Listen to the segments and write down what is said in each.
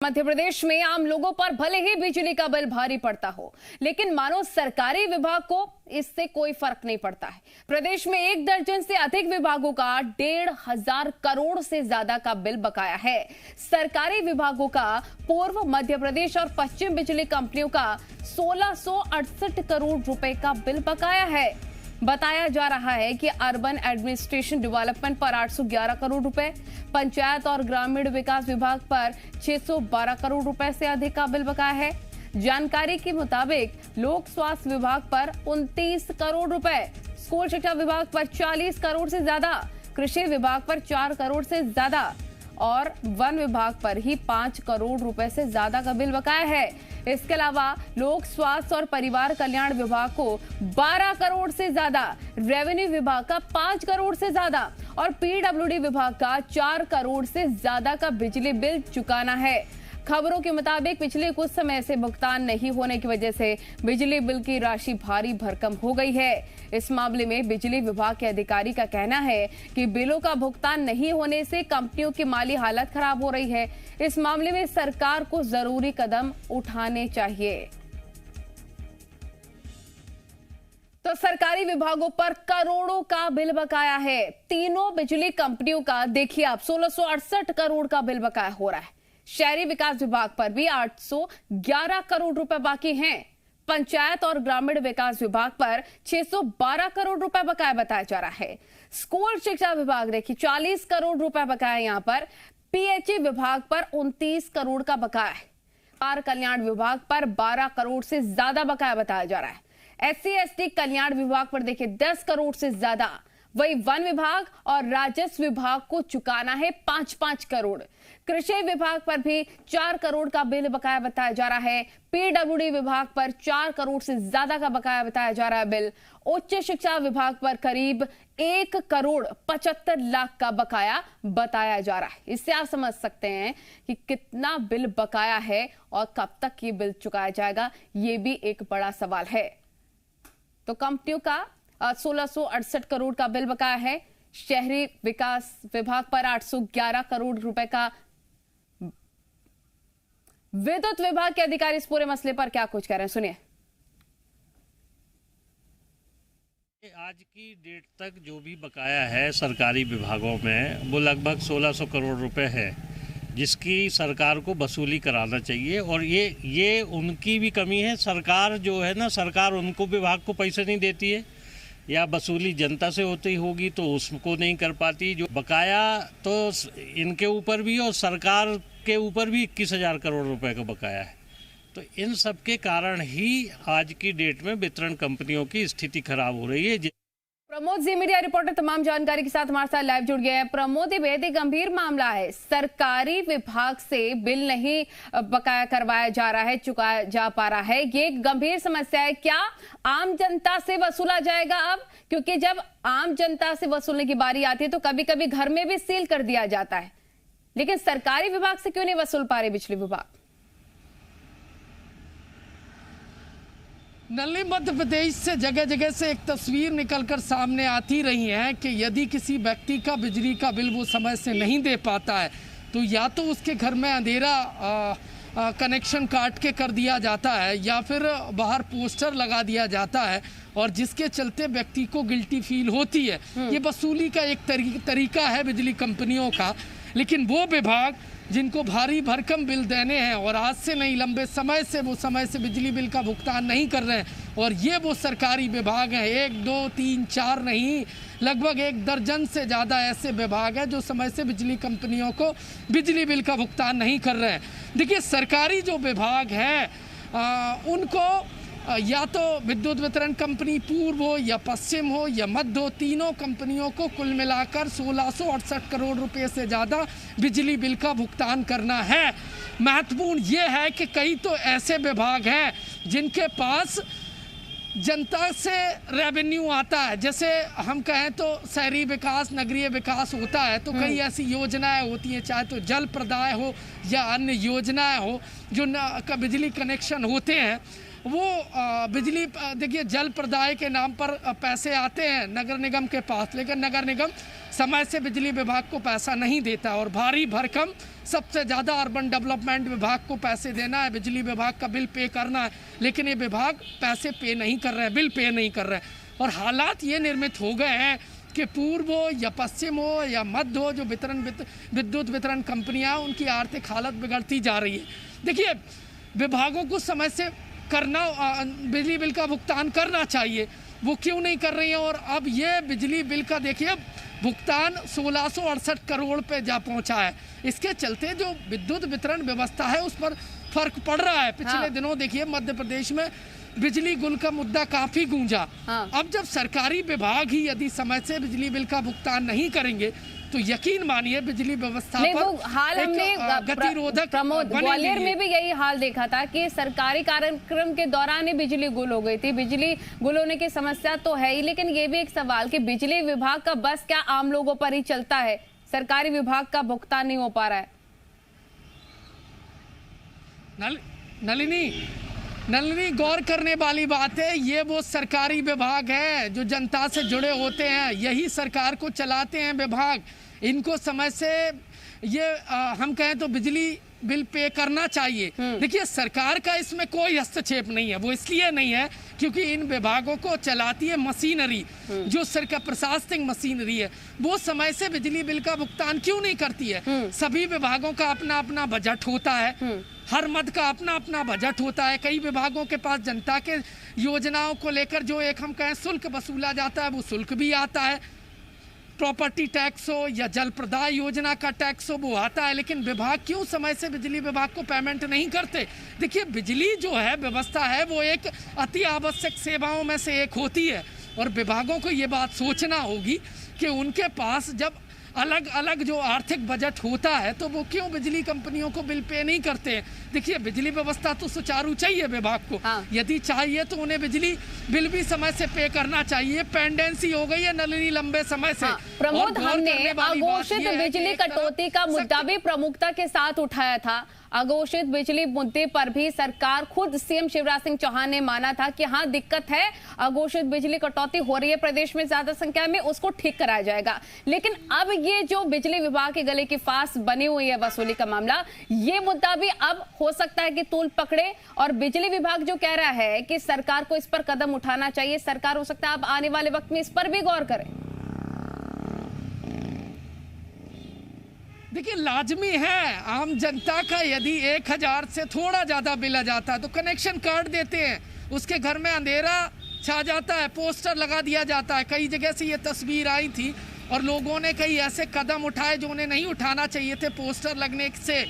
मध्य प्रदेश में आम लोगों पर भले ही बिजली का बिल भारी पड़ता हो, लेकिन मानो सरकारी विभाग को इससे कोई फर्क नहीं पड़ता है। प्रदेश में 1 दर्जन से अधिक विभागो68 करोड़ से ज्यादा का बिल बकाया है। सरकारी विभागों का पूर्व मध्य प्रदेश और पश्चिम बिजली कंपनियों का 1668 करोड़ रुपए का बिल बकाया है। बताया जा रहा है कि अर्बन एडमिनिस्ट्रेशन डेवलपमेंट पर 811 करोड़ रुपए, पंचायत और ग्रामीण विकास विभाग पर 612 करोड़ रुपए से अधिक का बिल बकाया है। जानकारी के मुताबिक लोक स्वास्थ्य विभाग पर 29 करोड़ रुपए, स्कूल शिक्षा विभाग पर 40 करोड़ से ज्यादा, कृषि विभाग पर 4 करोड़ से ज्यादा और वन विभाग पर ही 5 करोड़ रुपए से ज्यादा का बिल बकाया है। इसके अलावा लोक स्वास्थ्य और परिवार कल्याण विभाग को 12 करोड़ से ज्यादा, रेवेन्यू विभाग का 5 करोड़ से ज्यादा और पीडब्ल्यूडी विभाग का 4 करोड़ से ज्यादा का बिजली बिल चुकाना है। खबरों के मुताबिक पिछले कुछ समय से भुगतान नहीं होने की वजह से बिजली बिल की राशि भारी भरकम हो गई है। इस मामले में बिजली विभाग के अधिकारी का कहना है कि बिलों का भुगतान नहीं होने से कंपनियों की माली हालत खराब हो रही है। इस मामले में सरकार को जरूरी कदम उठाने चाहिए। तो सरकारी विभागों पर करोड़ों का बिल बकाया है। तीनों बिजली कंपनियों का देखिए आप 1668 करोड़ का बिल बकाया हो रहा है। शहरी विकास विभाग पर भी 811 करोड़ रुपए बाकी हैं। पंचायत और ग्रामीण विकास विभाग पर 612 करोड़ रुपए बकाया बताया जा रहा है। स्कूल शिक्षा विभाग देखिए 40 करोड़ रुपए बकाया यहां पर। पीएचई विभाग पर 29 करोड़ का बकाया है। परिवार कल्याण विभाग पर 12 करोड़ से ज्यादा बकाया बताया जा रहा है। SC/ST कल्याण विभाग पर देखिए 10 करोड़ से ज्यादा। वही वन विभाग और राजस्व विभाग को चुकाना है 5-5 करोड़। कृषि विभाग पर भी 4 करोड़ का बिल बकाया बताया जा रहा है। पीडब्ल्यूडी विभाग पर 4 करोड़ से ज्यादा का बकाया बताया जा रहा है बिल। उच्च शिक्षा विभाग पर करीब 1 करोड़ 75 लाख का बकाया बताया जा रहा है। इससे आप समझ सकते हैं कि कितना बिल बकाया है और कब तक ये बिल चुकाया जाएगा, ये भी एक बड़ा सवाल है। तो कंपनियों का 1668 करोड़ का बिल बकाया है। शहरी विकास विभाग पर 811 करोड़ रुपए का। विद्युत विभाग के अधिकारी इस पूरे मसले पर क्या कुछ कह रहे हैं, सुनिए। आज की डेट तक जो भी बकाया है सरकारी विभागों में वो लगभग 1600 करोड़ रुपए है, जिसकी सरकार को वसूली कराना चाहिए। और ये उनकी भी कमी है। सरकार जो है ना, सरकार उनको विभाग को पैसे नहीं देती है, या वसूली जनता से होती होगी तो उसको नहीं कर पाती। जो बकाया तो इनके ऊपर भी और सरकार के ऊपर भी 21,000 करोड़ रुपए का बकाया है। तो इन सब के कारण ही आज की डेट में वितरण कंपनियों की स्थिति खराब हो रही है। प्रमोद जी मीडिया रिपोर्टर तमाम जानकारी के साथ हमारे साथ लाइव जुड़ गए हैं। प्रमोद, ये बेहद ही गंभीर मामला है। सरकारी विभाग से बिल नहीं बकाया करवाया जा रहा है, चुकाया जा पा रहा है। ये एक गंभीर समस्या है। क्या आम जनता से वसूला जाएगा अब? क्योंकि जब आम जनता से वसूलने की बारी आती है तो कभी कभी घर में भी सील कर दिया जाता है, लेकिन सरकारी विभाग से क्यों नहीं वसूल पा रहे बिजली विभाग? नली मध्य प्रदेश से जगह जगह से एक तस्वीर निकलकर सामने आती रही है कि यदि किसी व्यक्ति का बिजली का बिल वो समय से नहीं दे पाता है तो या तो उसके घर में अंधेरा कनेक्शन काट के कर दिया जाता है या फिर बाहर पोस्टर लगा दिया जाता है, और जिसके चलते व्यक्ति को गिल्टी फील होती है। ये वसूली का एक तरीका है बिजली कंपनियों का। लेकिन वो विभाग जिनको भारी भरकम बिल देने हैं और आज से नहीं लंबे समय से बिजली बिल का भुगतान नहीं कर रहे हैं, और ये वो सरकारी विभाग हैं, 1, 2, 3, 4 नहीं, लगभग 1 दर्जन से ज़्यादा ऐसे विभाग हैं जो समय से बिजली कंपनियों को बिजली बिल का भुगतान नहीं कर रहे हैं। देखिए, सरकारी जो विभाग हैं उनको या तो विद्युत वितरण कंपनी पूर्व हो या पश्चिम हो या मध्य हो, तीनों कंपनियों को कुल मिलाकर 1668 करोड़ रुपए से ज़्यादा बिजली बिल का भुगतान करना है। महत्वपूर्ण ये है कि कई तो ऐसे विभाग हैं जिनके पास जनता से रेवेन्यू आता है। जैसे हम कहें तो शहरी विकास, नगरीय विकास होता है, तो कई ऐसी योजनाएं होती हैं, चाहे तो जल प्रदाय हो या अन्य योजनाएं हो, जो का बिजली कनेक्शन होते हैं। वो बिजली देखिए जल प्रदाय के नाम पर पैसे आते हैं नगर निगम के पास, लेकिन नगर निगम समय से बिजली विभाग को पैसा नहीं देता और भारी भरकम सबसे ज़्यादा अर्बन डेवलपमेंट विभाग को पैसे देना है, बिजली विभाग का बिल पे करना है, लेकिन ये विभाग पैसे पे नहीं कर रहे हैं, बिल पे नहीं कर रहे हैं। और हालात ये निर्मित हो गए हैं कि पूर्व हो या पश्चिम हो या मध्य हो, जो विद्युत वितरण कंपनियां, उनकी आर्थिक हालत बिगड़ती जा रही है। देखिए, विभागों को समय से करना, बिजली बिल का भुगतान करना चाहिए, वो क्यों नहीं कर रही हैं। और अब ये बिजली बिल का देखिए भुगतान 1668 करोड़ पे जा पहुंचा है। इसके चलते जो विद्युत वितरण व्यवस्था है उस पर फर्क पड़ रहा है। पिछले दिनों देखिए मध्य प्रदेश में बिजली गुल का मुद्दा काफी गूंजा। अब जब सरकारी विभाग ही यदि समय से बिजली बिल का भुगतान नहीं करेंगे तो यकीन मानिए बिजली व्यवस्था पर हाल हमने गतिरोधक प्रमोद ग्वालियर में भी यही हाल देखा था कि सरकारी कार्यक्रम के दौरान ही बिजली गुल हो गई थी। बिजली गुल होने की समस्या तो है ही, लेकिन ये भी एक सवाल कि बिजली विभाग का बस क्या आम लोगों पर ही चलता है, सरकारी विभाग का भुगतान नहीं हो पा रहा है। नलिनी, गौर करने वाली बात है, ये वो सरकारी विभाग है जो जनता से जुड़े होते हैं, यही सरकार को चलाते हैं विभाग। इनको समय से ये हम कहें तो बिजली बिल पे करना चाहिए। देखिए, सरकार का इसमें कोई हस्तक्षेप नहीं है। वो इसलिए नहीं है क्योंकि इन विभागों को चलाती है मशीनरी, जो सरकार प्रशासनिक मशीनरी है। वो समय से बिजली बिल का भुगतान क्यों नहीं करती है? सभी विभागों का अपना अपना बजट होता है, हर मद का अपना अपना बजट होता है। कई विभागों के पास जनता के योजनाओं को लेकर जो एक हम कहें शुल्क वसूला जाता है, वो शुल्क भी आता है। प्रॉपर्टी टैक्स हो या जल प्रदाय योजना का टैक्स हो, वो आता है। लेकिन विभाग क्यों समय से बिजली विभाग को पेमेंट नहीं करते? देखिए, बिजली जो है व्यवस्था है वो एक अति आवश्यक सेवाओं में से एक होती है और विभागों को ये बात सोचना होगी कि उनके पास जब अलग अलग जो आर्थिक बजट होता है तो वो क्यों बिजली कंपनियों को बिल पे नहीं करते हैं। देखिए, बिजली व्यवस्था तो सुचारू चाहिए विभाग को। यदि चाहिए तो उन्हें बिजली बिल भी समय से पे करना चाहिए। पेंडेंसी हो गई है नलिनी लंबे समय से। प्रमोद, हमने अघोषित बिजली कटौती का मुद्दा भी प्रमुखता के साथ उठाया था। अघोषित बिजली मुद्दे पर भी सरकार खुद सीएम शिवराज सिंह चौहान ने माना था कि हाँ दिक्कत है, अघोषित बिजली कटौती हो रही है प्रदेश में ज्यादा संख्या में, उसको ठीक कराया जाएगा। लेकिन अब ये जो बिजली विभाग के गले की फांस बनी हुई है वसूली का मामला, ये मुद्दा भी अब हो सकता है कि तूल पकड़े और बिजली विभाग जो कह रहा है कि सरकार को इस पर कदम उठाना चाहिए, सरकार हो सकता है अब आने वाले वक्त में इस पर भी गौर करे। देखिए, लाजमी है आम जनता का यदि 1000 से थोड़ा ज़्यादा बिल आ जाता है तो कनेक्शन काट देते हैं, उसके घर में अंधेरा छा जाता है, पोस्टर लगा दिया जाता है। कई जगह से ये तस्वीर आई थी और लोगों ने कई ऐसे कदम उठाए जो उन्हें नहीं उठाना चाहिए थे पोस्टर लगने से।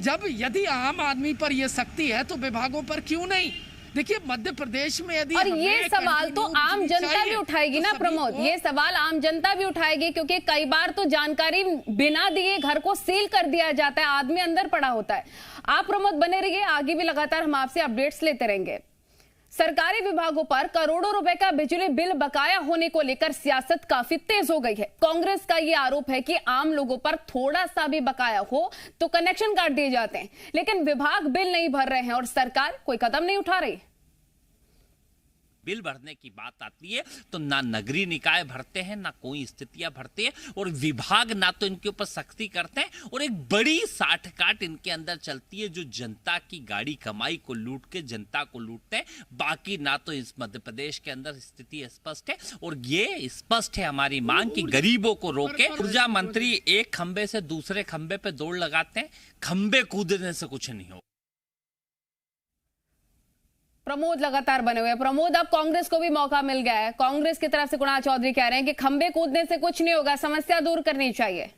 जब यदि आम आदमी पर यह सख्ती है तो विभागों पर क्यों नहीं? देखिए, मध्य प्रदेश में यदि और ये सवाल तो आम जनता भी उठाएगी ना प्रमोद, ये सवाल आम जनता भी उठाएगी क्योंकि कई बार तो जानकारी बिना दिए घर को सील कर दिया जाता है, आदमी अंदर पड़ा होता है। आप प्रमोद बने रहिए, आगे भी लगातार हम आपसे अपडेट्स लेते रहेंगे। सरकारी विभागों पर करोड़ों रुपए का बिजली बिल बकाया होने को लेकर सियासत काफी तेज हो गई है। कांग्रेस का यह आरोप है कि आम लोगों पर थोड़ा सा भी बकाया हो तो कनेक्शन काट दिए जाते हैं, लेकिन विभाग बिल नहीं भर रहे हैं और सरकार कोई कदम नहीं उठा रही। बिल भरने की बात आती है तो ना नगरीय निकाय भरते हैं, ना कोई स्थितियां भरते हैं और विभाग ना तो इनके ऊपर सख्ती करते हैं और एक बड़ी साठ काट इनके अंदर चलती है जो जनता की गाड़ी कमाई को लूट के जनता को लूटते हैं। बाकी ना तो इस मध्य प्रदेश के अंदर स्थिति स्पष्ट है और ये स्पष्ट है हमारी मांग कि गरीबों को रोके। ऊर्जा मंत्री एक खंबे से दूसरे खंबे पे दौड़ लगाते हैं, खंबे कूदने से कुछ नहीं हो। प्रमोद लगातार बने हुए हैं। प्रमोद, अब कांग्रेस को भी मौका मिल गया है। कांग्रेस की तरफ से कुणाल चौधरी कह रहे हैं कि खंबे कूदने से कुछ नहीं होगा, समस्या दूर करनी चाहिए।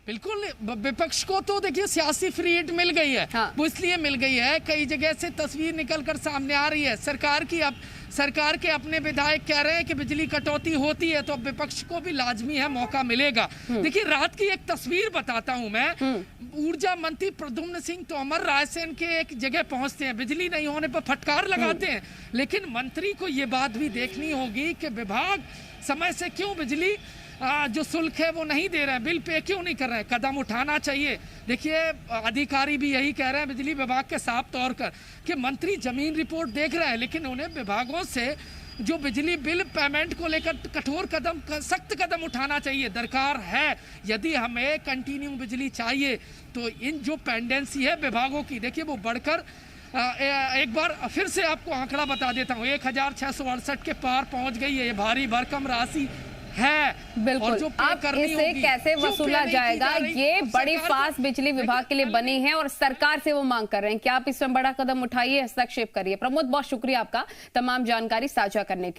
बिल्कुल, विपक्ष को तो देखिए सियासी फ्री हिट मिल गई है। वो इसलिए मिल गई है, कई जगह से तस्वीर निकलकर सामने आ रही है। सरकार के अपने विधायक कह रहे हैं कि बिजली कटौती होती है तो अब विपक्ष को भी लाजमी है मौका मिलेगा। देखिए, रात की एक तस्वीर बताता हूं मैं। ऊर्जा मंत्री प्रद्युम्न सिंह तोमर रायसेन के एक जगह पहुंचते हैं, बिजली नहीं होने पर फटकार लगाते हैं, लेकिन मंत्री को ये बात भी देखनी होगी कि विभाग समय से क्यों बिजली जो शुल्क है वो नहीं दे रहे हैं, बिल पे क्यों नहीं कर रहे हैं। कदम उठाना चाहिए। देखिए, अधिकारी भी यही कह रहे हैं बिजली विभाग के साफ तौर पर कि मंत्री जमीन रिपोर्ट देख रहे हैं, लेकिन उन्हें विभागों से जो बिजली बिल पेमेंट को लेकर कठोर कदम, सख्त कदम उठाना चाहिए, दरकार है। यदि हमें कंटिन्यू बिजली चाहिए तो इन जो पेंडेंसी है विभागों की, देखिए वो बढ़कर एक बार फिर से आपको आंकड़ा बता देता हूँ, 1668 के पार पहुंच गई है। ये भारी भरकम राशि है। बिल्कुल। और जो अब इसे कैसे वसूला जाएगा, ये बड़ी फास्ट बिजली विभाग के लिए बनी है और सरकार से वो मांग कर रहे हैं कि आप इसमें बड़ा कदम उठाइए, हस्तक्षेप करिए। प्रमोद, बहुत शुक्रिया आपका तमाम जानकारी साझा करने के लिए।